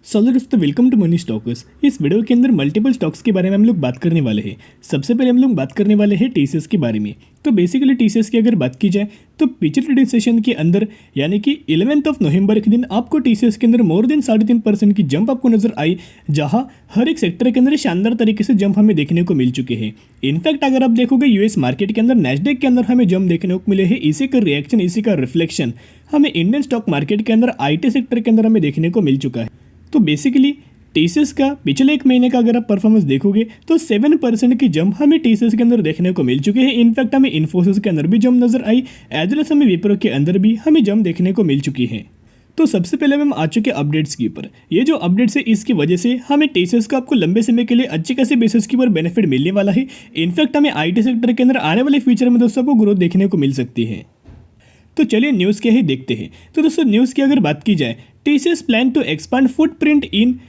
सो दोस्तों welcome to money stalkers. इस video के अंदर मल्टीपल स्टॉक्स के बारे में हम लोग बात करने वाले हैं। सबसे पहले हम लोग बात करने वाले हैं टीसीएस के बारे में। तो बेसिकली टीसीएस की अगर बात की जाए तो पिछले ट्रेडिंग सेशन के अंदर यानी कि 11 नवंबर के दिन आपको टीसीएस के अंदर मोर देन 3.5% की जंप आपको नजर आई, जहां हर एक सेक्टर के अंदर शानदार तरीके से जंप हमें देखने को मिल चुके हैं। इनफैक्ट अगर आप देखोगे यूएस मार्केट के अंदर नैस्डैक के अंदर हमें जंप देखने को मिले हैं। इसी का रिएक्शन, इसी का रिफ्लेक्शन हमें इंडियन स्टॉक मार्केट के अंदर आईटी सेक्टर के अंदर हमें देखने को मिल चुका है। तो बेसिकली टीसीएस का पिछले एक महीने का अगर आप परफॉर्मेंस देखोगे तो 7% की जंप हमें टीसीएस के अंदर देखने को मिल चुके हैं। इनफैक्ट हमें इन्फोसिस के अंदर भी जंप नजर आई, एज वेल एज हमें विप्रो के अंदर भी हमें जंप देखने को मिल चुकी है। तो सबसे पहले हम आ चुके अपडेट्स के ऊपर। ये जो अपडेट्स है इसकी वजह से हमें टीसीएस को आपको लंबे समय के लिए अच्छे खासे बेसिस के ऊपर बेनिफिट मिलने वाला है। इनफैक्ट हमें आईटी सेक्टर के अंदर आने वाले फ्यूचर में दोस्तों आपको ग्रोथ देखने को मिल सकती है। तो चलिए न्यूज़ क्या है देखते हैं। तो दोस्तों न्यूज़ की अगर बात की जाए, TCS plan to expand footprint in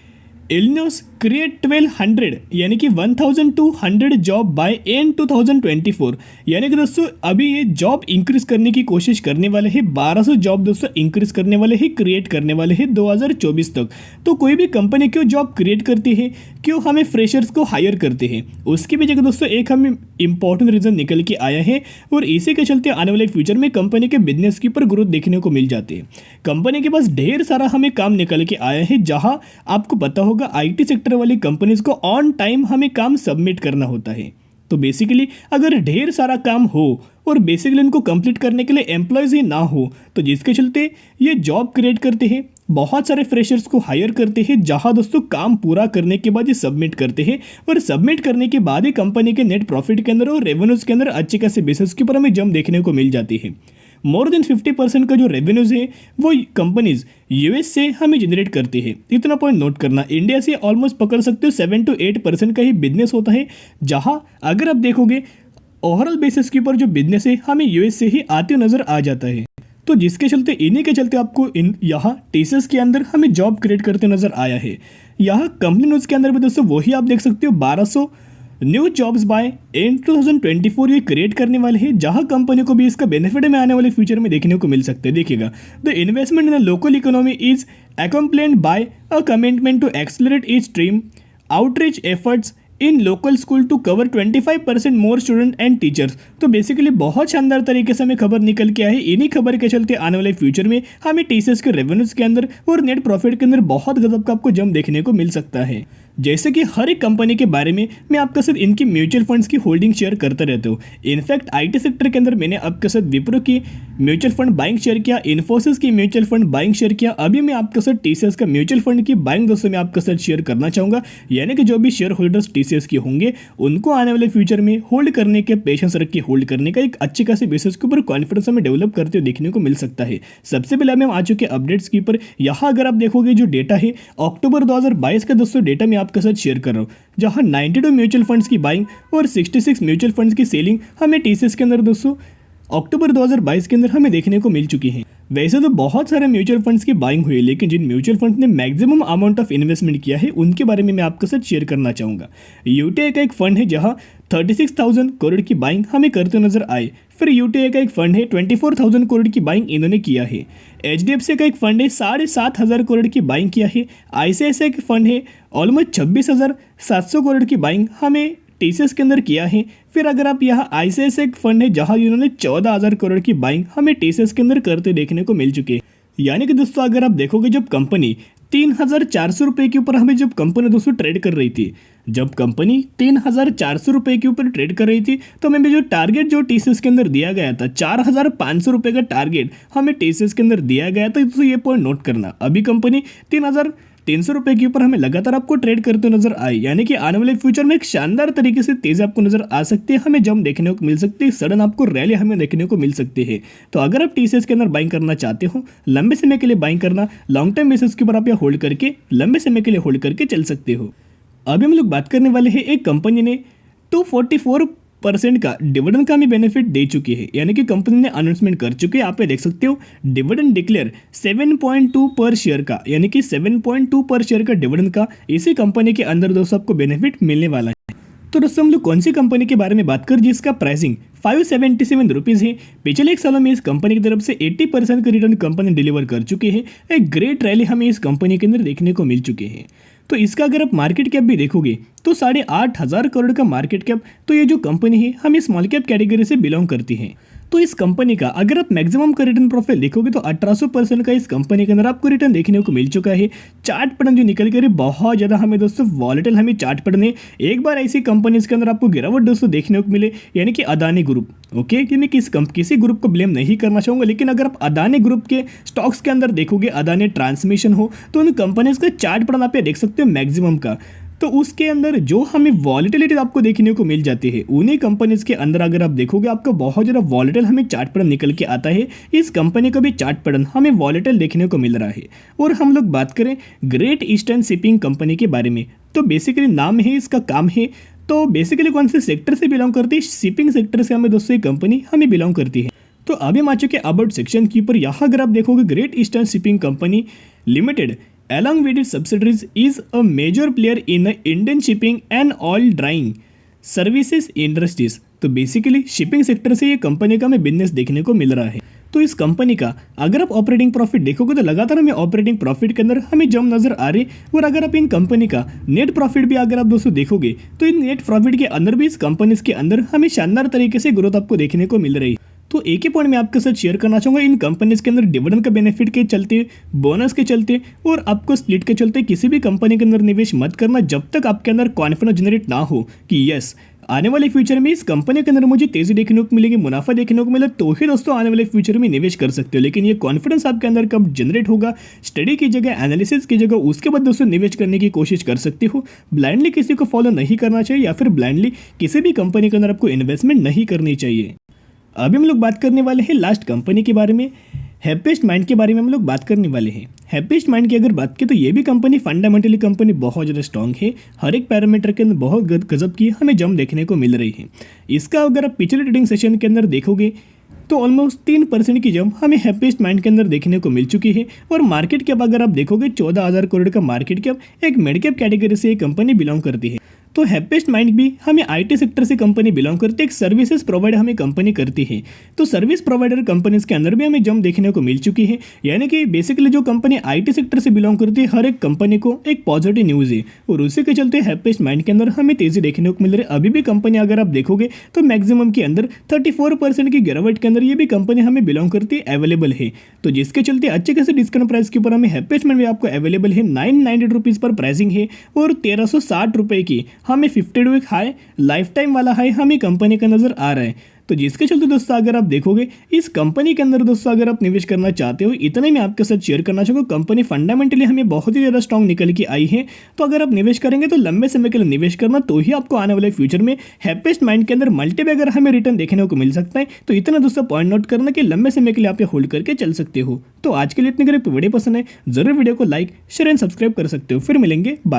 Illinois, create 1200 यानी कि 1200 जॉब बाय एंड 2024। यानी कि दोस्तों अभी ये जॉब इंक्रीज करने की कोशिश करने वाले हैं। 1200 जॉब दोस्तों इंक्रीज करने वाले हैं, क्रिएट करने वाले हैं 2024 तक। तो कोई भी कंपनी क्यों जॉब क्रिएट करती है, क्यों हमें फ्रेशर्स को हायर करते हैं, उसकी भी जगह दोस्तों एक हमें इंपॉर्टेंट रीजन निकल के आया है। और इसी के चलते आने वाले फ्यूचर में कंपनी के बिजनेस के ऊपर ग्रोथ देखने को मिल जाती है। कंपनी के पास ढेर सारा हमें काम निकल के आया है, जहां आपको पता होगा आईटी सेक्टर वाली कंपनीज को ऑन टाइम हमें काम सबमिट करना होता है। तो बेसिकली अगर ढेर सारा काम हो और बेसिकली इनको कंप्लीट करने के लिए एम्प्लॉयज ही ना हो, तो जिसके चलते ये जॉब क्रिएट करते हैं, बहुत सारे फ्रेशर्स को हायर करते हैं, जहां दोस्तों काम पूरा करने के बाद ये सबमिट करते हैं। और सबमिट करने के बाद ही कंपनी के नेट प्रॉफिट के अंदर और रेवेन्यूज के अंदर अच्छे खासे बेसिस के ऊपर हमें जंप देखने को मिल जाती है। मोर देन 50% का जो रेवेन्यूज है वो कंपनीज यूएस से हमें जनरेट करती है। इतना पॉइंट नोट करना, इंडिया से ऑलमोस्ट पकड़ सकते हो 7 to 8% का ही बिजनेस होता है, जहां अगर आप देखोगे ओवरऑल बेसिस के ऊपर जो बिजनेस है हमें यूएस से ही आते नजर आ जाता है। तो जिसके चलते इन्हीं के चलते आपको यहाँ टीसीएस के अंदर हमें जॉब क्रिएट करते नजर आया है। यहाँ कंपनी न्यूज़ के अंदर भी दोस्तों वही आप देख सकते हो, 1200 न्यू जॉब्स बाय एंड 2024 ये क्रिएट करने वाले हैं, जहां कंपनी को भी इसका बेनिफिट में आने वाले फ्यूचर में देखने को मिल सकते हैं। देखिएगा, the investment in the local economy is accompanied by a commitment to accelerate each stream outreach efforts in local school to cover 25% more student and teachers. तो बेसिकली बहुत शानदार तरीके से हमें खबर निकल के आई है। इन्हीं खबर के चलते आने वाले फ्यूचर में हमें टीसीएस के रेवेन्यूज के अंदर और नेट प्रॉफिट के अंदर बहुत गजब का आपको जंप देखने को मिल सकता है। जैसे कि हर एक कंपनी के बारे में मैं आपके साथ इनकी म्यूचुअल फंड्स की होल्डिंग शेयर करता रहता हूँ। इनफैक्ट आईटी सेक्टर के अंदर मैंने आपके साथ विप्रो की म्यूचुअल फंड बाइंग शेयर किया, इन्फोसिस की म्यूचुअल फंड बाइंग शेयर किया। अभी मैं आपके साथ टीसीएस का म्यूचुअल फंड की बाइंग दोस्तों मैं आपके साथ शेयर करना चाहूँगा। यानी कि जो भी शेयर होल्डर्स टीसीएस के होंगे उनको आने वाले फ्यूचर में होल्ड करने के, पेशेंस रख के होल्ड करने का एक अच्छी खासी बेसिस के ऊपर कॉन्फिडेंस हमें डेवलप करते हुए देखने को मिल सकता है। सबसे पहले हम आ चुके अपडेट्स के ऊपर। यहाँ अगर आप देखोगे जो डेटा है अक्टूबर 2022 का दोस्तों डेटा मैं आपके साथ शेयर कर रहा हूँ, जहां 92 म्यूचुअल फंड्स की बाइंग और 66 म्यूचुअल फंड्स की सेलिंग हमें टीसीएस के अंदर दोस्तों अक्टूबर 2022 के अंदर हमें देखने को मिल चुकी है। वैसे तो बहुत सारे म्यूचुअल फंड्स की बाइंग हुई है, लेकिन जिन म्यूचुअल फंड ने मैक्सिमम अमाउंट ऑफ इन्वेस्टमेंट किया है उनके बारे में मैं आपके साथ शेयर करना चाहूँगा। यूटीआई का एक फंड है जहां 36,000 करोड़ की बाइंग हमें करते नजर आए। फिर यूटीआई का एक फंड है 24,000 करोड़ की बाइंग इन्होंने किया है। एचडीएफसी का एक फंड है 7,500 करोड़ की बाइंग किया है। आईसीआईसीआई का फंड है ऑलमोस्ट 26,700 करोड़ की बाइंग हमें टीसीएस के अंदर किया है। फिर अगर आप यहाँ आईसीआईसीआई फंड है जहां इन्होंने 14,000 करोड़ की बाइंग हमें टीसीएस के अंदर करते देखने को मिल चुके हैं। यानी कि दोस्तों अगर आप देखोगे जब कंपनी 3,400 रुपये के ऊपर हमें जब कंपनी दोस्तों ट्रेड कर रही थी, जब कंपनी 3,400 रुपये के ऊपर ट्रेड कर रही थी, तो हमें जो टारगेट जो टीसीएस के अंदर दिया गया था 4,500 रुपये का टारगेट हमें टीसीएस के अंदर दिया गया था। तो ये पॉइंट नोट करना, अभी कंपनी 3,300 रुपये के ऊपर हमें लगातार आपको ट्रेड करते नजर आए। यानी कि आने वाले फ्यूचर में एक शानदार तरीके से तेज आपको नजर आ सकती है, हमें जंप देखने को मिल सकती है, सडन आपको रैली हमें देखने को मिल सकती है। तो अगर आप टीसीएस के अंदर बाइंग करना चाहते हो, लंबे समय के लिए बाइंग करना, लॉन्ग टर्म बेसिस के ऊपर आप यहाँ होल्ड करके लंबे समय के लिए होल्ड करके चल सकते हो। अभी हम लोग बात करने वाले हैं, एक कंपनी ने 244% का डिविडेंड का हमें बेनिफिट दे चुकी है। यानी कि कंपनी ने अनाउंसमेंट कर चुके हैं, आप पे देख सकते हो डिविडेंड डिक्लेयर 7.2 पर शेयर का, यानी कि 7.2 पर शेयर का डिविडेंड का इसी कंपनी के अंदर दोस्तों आपको बेनिफिट मिलने वाला है। तो दोस्तों हम लोग कौन सी कंपनी के बारे में बात कर जिसका प्राइसिंग 577 रुपीज़ है। पिछले एक सालों में इस कंपनी की तरफ से 80% का रिटर्न कंपनी डिलीवर कर चुके हैं। एक ग्रेट रैली हमें इस कंपनी के अंदर देखने को मिल चुके हैं। तो इसका अगर आप मार्केट कैप भी देखोगे तो 8,500 करोड़ का मार्केट कैप। तो ये जो कंपनी है हमें स्मॉल कैप कैटेगरी से बिलोंग करती है। तो इस कंपनी का अगर आप मैक्सिमम का रिटर्न प्रोफाइल देखोगे तो 1800% का इस कंपनी के अंदर आपको रिटर्न देखने को मिल चुका है। चार्ट पैटर्न जो निकल कर बहुत ज़्यादा हमें दोस्तों वॉलेटाइल हमें चार्ट पैटर्न है। एक बार ऐसी कंपनीज के अंदर आपको गिरावट दोस्तों देखने को मिले, यानी कि अदानी ग्रुप। ओके, कि मैं किसी ग्रुप को ब्लेम नहीं करना चाहूँगा, लेकिन अगर आप अदानी ग्रुप के स्टॉक्स के अंदर देखोगे, अदानी ट्रांसमिशन हो, तो उन कंपनीज का चार्ट पैटर्न आप देख सकते हो मैक्सिमम का। तो उसके अंदर जो हमें वॉलेटिलिटी आपको देखने को मिल जाती है, उन्हीं कंपनीज के अंदर अगर आप देखोगे आपको बहुत ज़्यादा वॉलेटाइल हमें चार्ट पैटर्न निकल के आता है। इस कंपनी का भी चार्ट पैटर्न हमें वॉलेटाइल देखने को मिल रहा है। और हम लोग बात करें ग्रेट ईस्टर्न शिपिंग कंपनी के बारे में, तो बेसिकली नाम है, इसका काम है। तो बेसिकली कौन से सेक्टर से बिलोंग करती है? शिपिंग सेक्टर से हमें दोस्तों ये कंपनी हमें बिलोंग करती है। तो अभी हम आ चुके अबाउट सेक्शन के ऊपर। यहाँ अगर आप देखोगे great eastern shipping company limited along with its subsidiaries is a major player in the Indian shipping and oil drying services industries। तो बेसिकली शिपिंग सेक्टर से ये कंपनी का हमें बिजनेस देखने को मिल रहा है। तो इस कंपनी का अगर आप ऑपरेटिंग प्रॉफिट देखोगे तो लगातार हमें ऑपरेटिंग प्रॉफिट के अंदर हमें जम नजर आ रही। और अगर आप इन कंपनी का नेट प्रॉफिट भी अगर आप दोस्तों देखोगे तो इन नेट प्रॉफिट के अंदर भी इस कंपनीज के अंदर हमें शानदार तरीके से ग्रोथ आपको देखने को मिल रही है। तो एक ही पॉइंट मैं आपके साथ शेयर करना चाहूँगा, इन कंपनीज के अंदर डिविडेंड का बेनिफिट के चलते, बोनस के चलते और आपको स्प्लिट के चलते किसी भी कंपनी के अंदर निवेश मत करना जब तक आपके अंदर कॉन्फिडेंस जनरेट ना हो कि यस आने वाले फ्यूचर में इस कंपनी के अंदर मुझे तेजी देखने को मिलेगी, मुनाफा देखने को मिले, तो ही दोस्तों आने वाले फ्यूचर में निवेश कर सकते हो। लेकिन ये कॉन्फिडेंस आपके अंदर कब जनरेट होगा? स्टडी की जगह, एनालिसिस की जगह, उसके बाद दोस्तों निवेश करने की कोशिश कर सकते हो। ब्लाइंडली किसी को फॉलो नहीं करना चाहिए या फिर ब्लाइंडली किसी भी कंपनी के अंदर आपको इन्वेस्टमेंट नहीं करनी चाहिए। अभी हम लोग बात करने वाले हैं लास्ट कंपनी के बारे में, हैप्पीएस्ट माइंड के बारे में हम लोग बात करने वाले हैं। हैप्पीएस्ट माइंड की अगर बात करें तो ये भी कंपनी फंडामेंटली कंपनी बहुत ज़्यादा स्ट्रॉन्ग है। हर एक पैरामीटर के अंदर बहुत गजब की हमें जम देखने को मिल रही है। इसका अगर आप पिछले ट्रेडिंग सेशन के अंदर देखोगे तो ऑलमोस्ट 3% की जम हमें हैप्पीएस्ट माइंड के अंदर देखने को मिल चुकी है। और मार्केट कैप अगर आप देखोगे 14,000 करोड़ का मार्केट कैप, एक मिड कैप कैटेगरी से ये कंपनी बिलोंग करती है। तो हैप्पीएस्ट माइंड भी हमें आईटी सेक्टर से कंपनी बिलोंग करती है, एक सर्विसेज प्रोवाइडर हमें कंपनी करती है। तो सर्विस प्रोवाइडर कंपनीज के अंदर भी हमें जम देखने को मिल चुकी है। यानी कि बेसिकली जो कंपनी आईटी सेक्टर से बिलोंग करती है, हर एक कंपनी को एक पॉजिटिव न्यूज़ है और उसी के चलते हैप्पीएस्ट माइंड के अंदर हमें तेजी देखने को मिल रही है। अभी भी कंपनी अगर आप देखोगे तो मैक्सिमम के अंदर 34% की गिरावट के अंदर ये भी कंपनी हमें बिलोंग करती है, अवेलेबल है। तो जिसके चलते अच्छे खासे डिस्काउंट प्राइस के ऊपर हमें हैप्पीएस्ट माइंड भी आपको अवेलेबल है। 990 रुपीज़ पर प्राइसिंग है और 1360 रुपये की हमें 50 वीक हाई, लाइफ टाइम वाला हाई हमें कंपनी का नजर आ रहा है। तो जिसके चलते दोस्तों अगर आप देखोगे इस कंपनी के अंदर दोस्तों अगर आप निवेश करना चाहते हो, इतने मैं आपके साथ शेयर करना चाहूँगा। कंपनी फंडामेंटली हमें बहुत ही ज़्यादा स्ट्रॉन्ग निकल के आई है। तो अगर आप निवेश करेंगे तो लंबे समय के लिए निवेश करना, तो ही आपको आने वाले फ्यूचर में हैप्पीएस्ट माइंड के अंदर मल्टीपल अगर हमें रिटर्न देखने को मिल सकता है। तो इतना दोस्तों पॉइंट नोट करना कि लंबे समय के लिए आप ये होल्ड करके चल सकते हो। तो आज के लिए इतने अगर वीडियो पसंद है जरूर वीडियो को लाइक, शेयर एंड सब्सक्राइब कर सकते हो। फिर मिलेंगे, बाय।